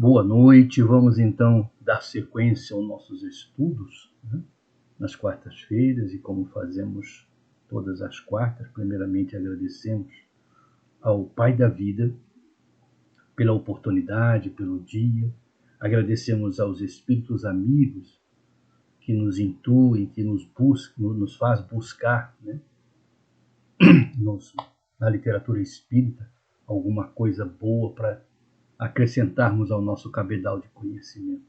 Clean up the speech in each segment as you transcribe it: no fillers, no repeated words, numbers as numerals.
Boa noite, vamos então dar sequência aos nossos estudos, né, nas quartas-feiras, e como fazemos todas as quartas, primeiramente agradecemos ao Pai da Vida pela oportunidade, pelo dia, agradecemos aos espíritos amigos que nos intuem, que nos faz buscar, né, na literatura espírita alguma coisa boa para acrescentarmos ao nosso cabedal de conhecimento.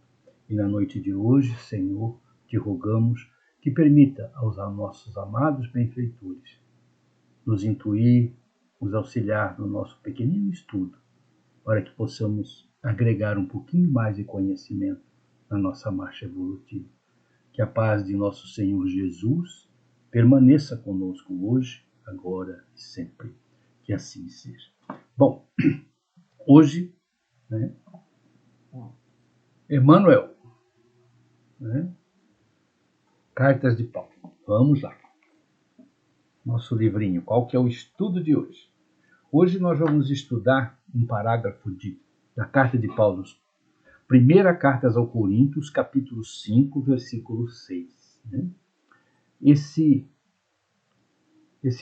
E na noite de hoje, Senhor, te rogamos que permita aos nossos amados benfeitores nos intuir, nos auxiliar no nosso pequenino estudo, para que possamos agregar um pouquinho mais de conhecimento na nossa marcha evolutiva. Que a paz de nosso Senhor Jesus permaneça conosco hoje, agora e sempre. Que assim seja. Bom, hoje, né, Emmanuel, né, Cartas de Paulo. Vamos lá. Nosso livrinho. Qual que é o estudo de hoje? Hoje nós vamos estudar um parágrafo da Carta de Paulo, primeira carta aos Coríntios, capítulo 5, versículo 6. Né? Esse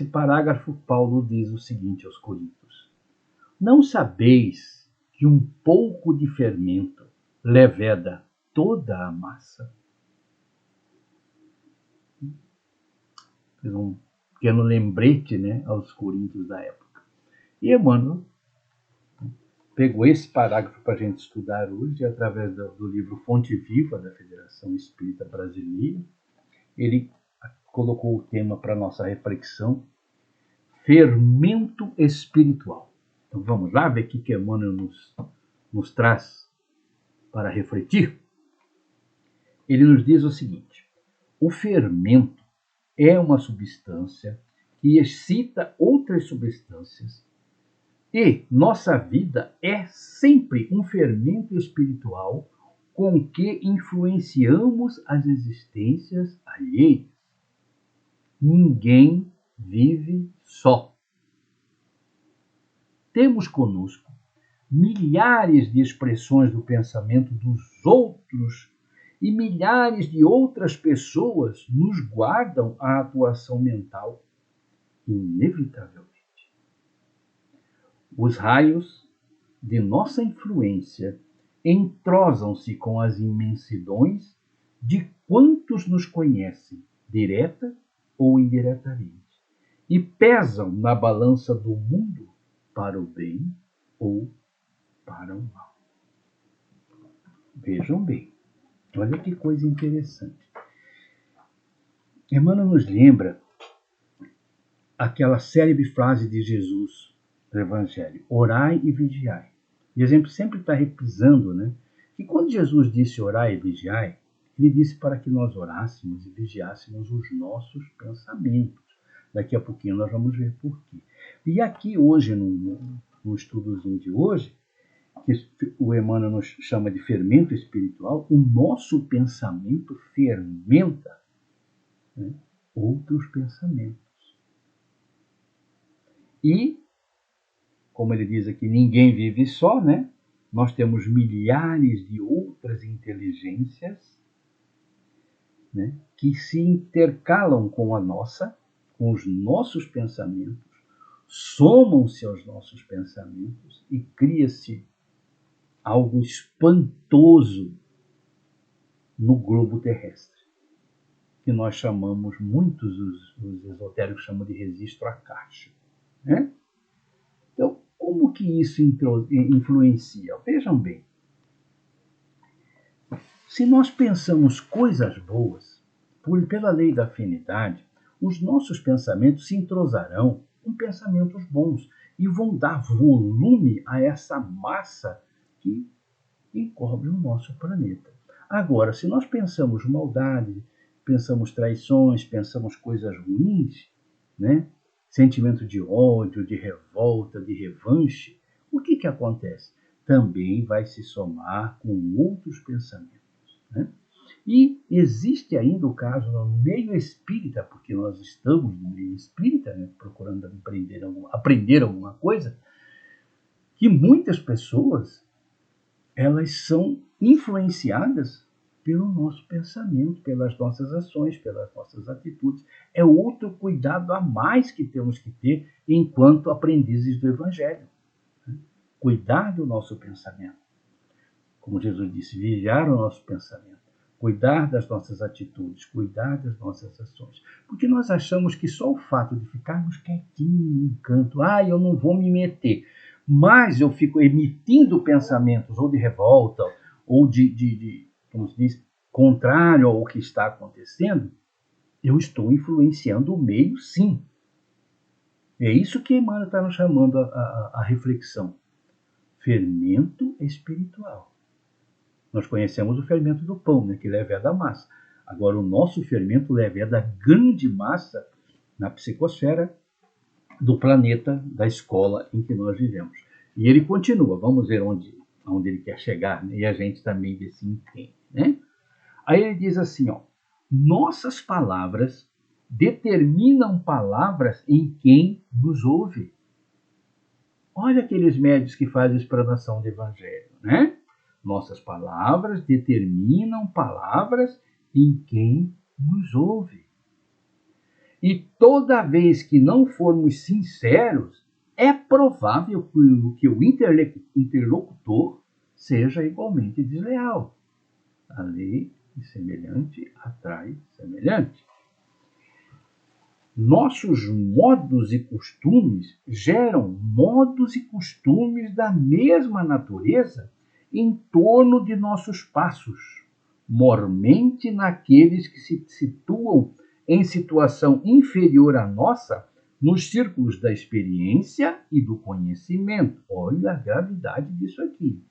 parágrafo, Paulo diz o seguinte aos Coríntios: não sabeis que um pouco de fermento leveda toda a massa? Fez um pequeno lembrete, né, aos coríntios da época. E Emmanuel pegou esse parágrafo para a gente estudar hoje, através do livro Fonte Viva, da Federação Espírita Brasileira. Ele colocou o tema para nossa reflexão: fermento espiritual. Então vamos lá ver o que Emmanuel nos traz para refletir. Ele nos diz o seguinte: o fermento é uma substância que excita outras substâncias, e nossa vida é sempre um fermento espiritual com que influenciamos as existências alheias. Ninguém vive só. Temos conosco milhares de expressões do pensamento dos outros, e milhares de outras pessoas nos guardam a atuação mental, inevitavelmente. Os raios de nossa influência entrosam-se com as imensidões de quantos nos conhecem, direta ou indiretamente, e pesam na balança do mundo para o bem ou para o mal. Vejam bem, olha que coisa interessante. Emmanuel nos lembra aquela célebre frase de Jesus do Evangelho: orai e vigiai. E a gente sempre está repisando, né? Que quando Jesus disse orai e vigiai, ele disse para que nós orássemos e vigiássemos os nossos pensamentos. Daqui a pouquinho nós vamos ver por quê. E aqui hoje, no estudozinho de hoje, que o Emmanuel nos chama de fermento espiritual, o nosso pensamento fermenta, né, outros pensamentos. E, como ele diz aqui, ninguém vive só, né? Nós temos milhares de outras inteligências, né, que se intercalam com a nossa, com os nossos pensamentos, somam-se aos nossos pensamentos e cria-se algo espantoso no globo terrestre, que nós chamamos, muitos os esotéricos chamam de registro akáshico, né? Então, como que isso influencia? Vejam bem, se nós pensamos coisas boas, pela lei da afinidade, os nossos pensamentos se entrosarão com pensamentos bons e vão dar volume a essa massa que encobre o nosso planeta. Agora, se nós pensamos maldade, pensamos traições, pensamos coisas ruins, né? Sentimento de ódio, de revolta, de revanche, o que acontece? Também vai se somar com outros pensamentos, né? E existe ainda o caso no meio espírita, porque nós estamos no meio espírita, né, procurando aprender alguma coisa, que muitas pessoas elas são influenciadas pelo nosso pensamento, pelas nossas ações, pelas nossas atitudes. É outro cuidado a mais que temos que ter enquanto aprendizes do Evangelho. Cuidar do nosso pensamento. Como Jesus disse, vigiar o nosso pensamento. Cuidar das nossas atitudes, cuidar das nossas ações. Porque nós achamos que só o fato de ficarmos quietinhos num canto, eu não vou me meter, mas eu fico emitindo pensamentos ou de revolta, ou como se diz, contrário ao que está acontecendo, eu estou influenciando o meio, sim. É isso que Emmanuel está nos chamando a reflexão. Fermento espiritual. Nós conhecemos o fermento do pão, né, que leva da massa. Agora, o nosso fermento leva da grande massa na psicosfera do planeta, da escola em que nós vivemos. E ele continua, vamos ver onde ele quer chegar, né? E a gente também vê se entende. Né? Aí ele diz assim, nossas palavras determinam palavras em quem nos ouve. Olha aqueles médios que fazem explanação de evangelho, né? Nossas palavras determinam palavras em quem nos ouve. E toda vez que não formos sinceros, é provável que o interlocutor seja igualmente desleal. A lei de semelhante atrai semelhante. Nossos modos e costumes geram modos e costumes da mesma natureza em torno de nossos passos, mormente naqueles que se situam em situação inferior à nossa, nos círculos da experiência e do conhecimento. Olha a gravidade disso aqui.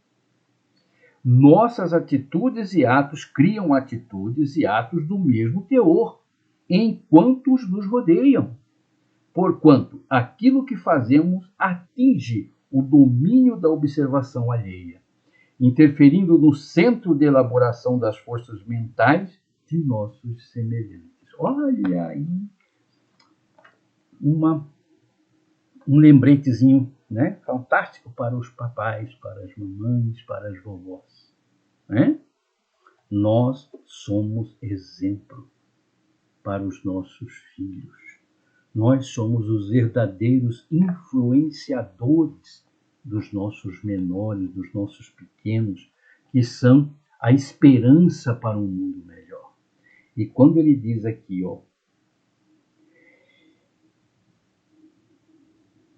Nossas atitudes e atos criam atitudes e atos do mesmo teor, enquanto os nos rodeiam. Porquanto aquilo que fazemos atinge o domínio da observação alheia, interferindo no centro de elaboração das forças mentais de nossos semelhantes. Olha aí um lembretezinho, né, fantástico para os papais, para as mamães, para as vovós. Né? Nós somos exemplo para os nossos filhos. Nós somos os verdadeiros influenciadores dos nossos menores, dos nossos pequenos, que são a esperança para um mundo melhor. E quando ele diz aqui,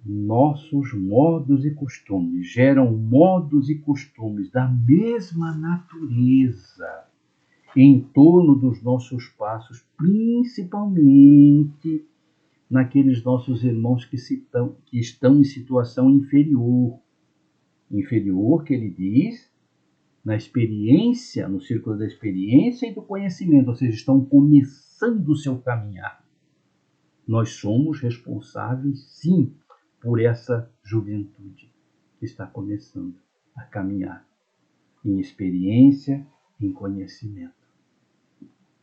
nossos modos e costumes geram modos e costumes da mesma natureza em torno dos nossos passos, principalmente naqueles nossos irmãos que estão em situação inferior. Inferior, que ele diz, na experiência, no círculo da experiência e do conhecimento, ou seja, estão começando o seu caminhar. Nós somos responsáveis, sim, por essa juventude que está começando a caminhar em experiência, em conhecimento.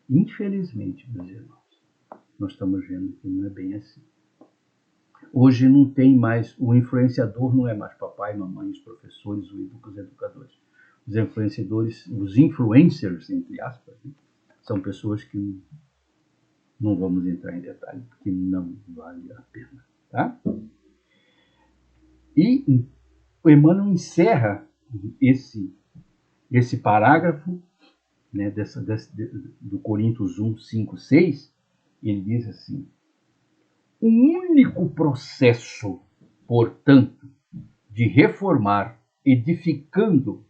Infelizmente, meus irmãos, nós estamos vendo que não é bem assim. Hoje não tem mais, o influenciador não é mais papai, mamãe, os professores, os educadores. Os influenciadores, os influencers, entre aspas, né, são pessoas que não vamos entrar em detalhe, porque não vale a pena. Tá? E o Emmanuel encerra esse parágrafo, né, do Coríntios 1, 5, 6, ele diz assim: o único processo, portanto, de reformar edificando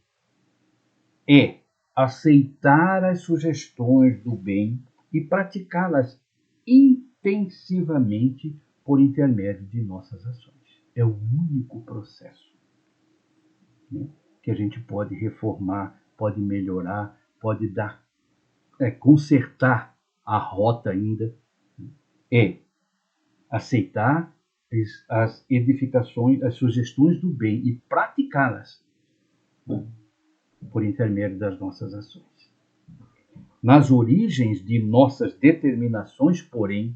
é aceitar as sugestões do bem e praticá-las intensivamente por intermédio de nossas ações. É o único processo, né, que a gente pode reformar, pode melhorar, pode consertar a rota ainda, é aceitar as edificações, as sugestões do bem e praticá-las, né, por intermédio das nossas ações. Nas origens de nossas determinações, porém,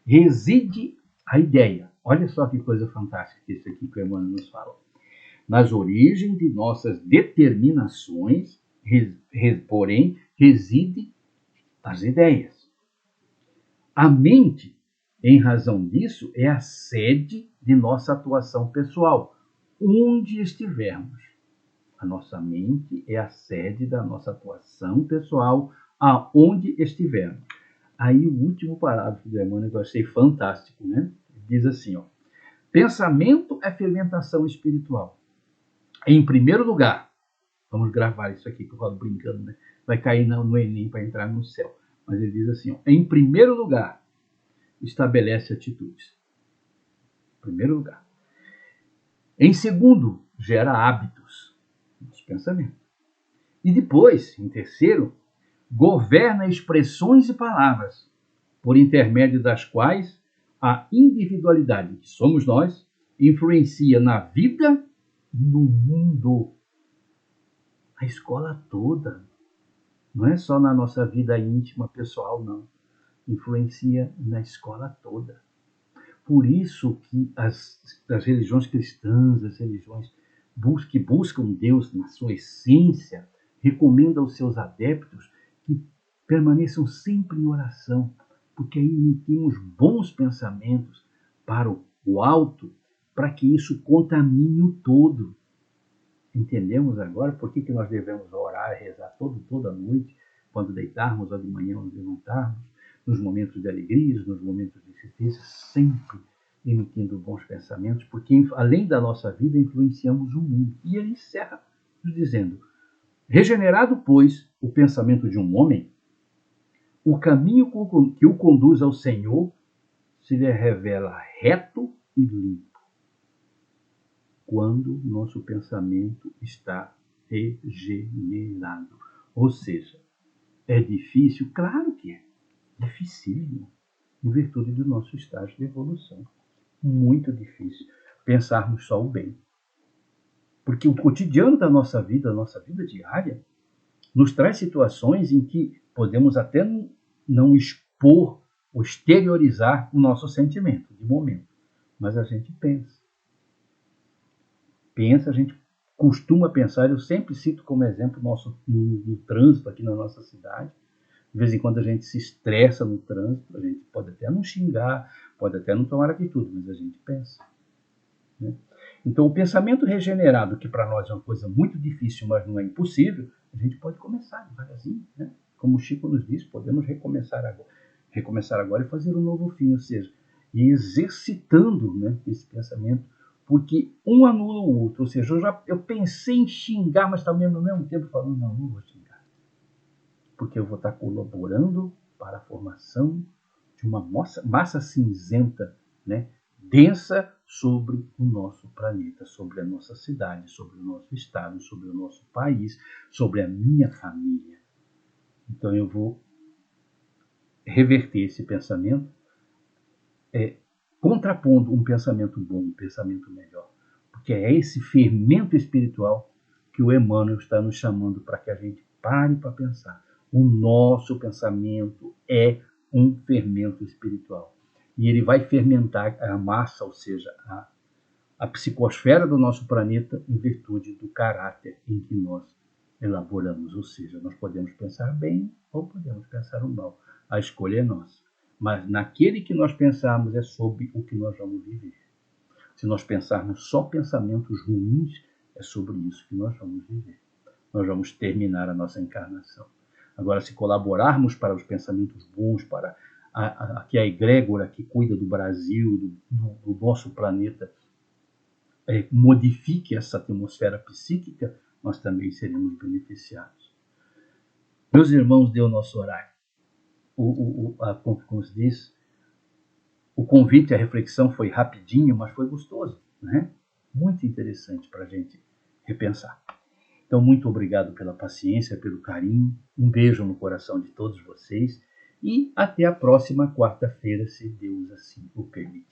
reside a ideia. Olha só que coisa fantástica isso aqui que o Emmanuel nos fala. Nas origens de nossas determinações, porém, residem as ideias. A mente, em razão disso, é a sede de nossa atuação pessoal, onde estivermos. A nossa mente é a sede da nossa atuação pessoal, aonde estivermos. Aí o último parágrafo do Emmanuel que eu achei fantástico, né? Diz assim, ó: pensamento é fermentação espiritual. Em primeiro lugar, vamos gravar isso aqui que eu falo brincando, né? Vai cair no Enem para entrar no céu. Mas ele diz assim, ó: em primeiro lugar, estabelece atitudes. Em primeiro lugar. Em segundo, gera hábitos nos pensamentos. E depois, em terceiro, governa expressões e palavras, por intermédio das quais a individualidade, que somos nós, influencia na vida e no mundo. A escola toda. Não é só na nossa vida íntima, pessoal, não. Influencia na escola toda. Por isso que as religiões cristãs, as religiões que buscam Deus na sua essência, recomendam aos seus adeptos que permaneçam sempre em oração, porque aí emitimos bons pensamentos para o alto, para que isso contamine o todo. Entendemos agora por que nós devemos orar e rezar toda noite, quando deitarmos ou de manhã nos levantarmos, nos momentos de alegria, nos momentos de tristeza, sempre emitindo bons pensamentos, porque além da nossa vida influenciamos o mundo. E ele encerra nos dizendo: regenerado, pois, o pensamento de um homem, o caminho que o conduz ao Senhor se lhe revela reto e limpo, quando nosso pensamento está regenerado. Ou seja, é difícil? Claro que é. Dificílimo, em virtude do nosso estágio de evolução. Muito difícil pensarmos só o bem. Porque o cotidiano da nossa vida, a nossa vida diária, nos traz situações em que podemos até não expor ou exteriorizar o nosso sentimento de momento. Mas a gente pensa. A gente costuma pensar, eu sempre cito como exemplo no trânsito aqui na nossa cidade. De vez em quando a gente se estressa no trânsito, a gente pode até não xingar, pode até não tomar atitude, mas a gente pensa. Né? Então, o pensamento regenerado, que para nós é uma coisa muito difícil, mas não é impossível, a gente pode começar devagarzinho. Né? Como o Chico nos diz, podemos recomeçar agora e fazer um novo fim, ou seja, e exercitando, né, esse pensamento, porque um anula o outro. Ou seja, eu pensei em xingar, mas também ao mesmo tempo falando, não vou xingar. Porque eu vou estar colaborando para a formação de uma massa cinzenta, né, densa sobre o nosso planeta, sobre a nossa cidade, sobre o nosso estado, sobre o nosso país, sobre a minha família. Então eu vou reverter esse pensamento, contrapondo um pensamento bom, um pensamento melhor. Porque é esse fermento espiritual que o Emmanuel está nos chamando para que a gente pare para pensar. O nosso pensamento é um fermento espiritual. E ele vai fermentar a massa, ou seja, a psicosfera do nosso planeta em virtude do caráter em que nós elaboramos. Ou seja, nós podemos pensar bem ou podemos pensar o mal. A escolha é nossa. Mas naquele que nós pensarmos é sobre o que nós vamos viver. Se nós pensarmos só pensamentos ruins, é sobre isso que nós vamos viver. Nós vamos terminar a nossa encarnação. Agora, se colaborarmos para os pensamentos bons, para que a egrégora que cuida do Brasil, do nosso planeta, modifique essa atmosfera psíquica, nós também seremos beneficiados. Meus irmãos, deu nosso horário. Como se diz, o convite à reflexão foi rapidinho, mas foi gostoso, né? Muito interessante para a gente repensar. Então, muito obrigado pela paciência, pelo carinho. Um beijo no coração de todos vocês e até a próxima quarta-feira, se Deus assim o permitir.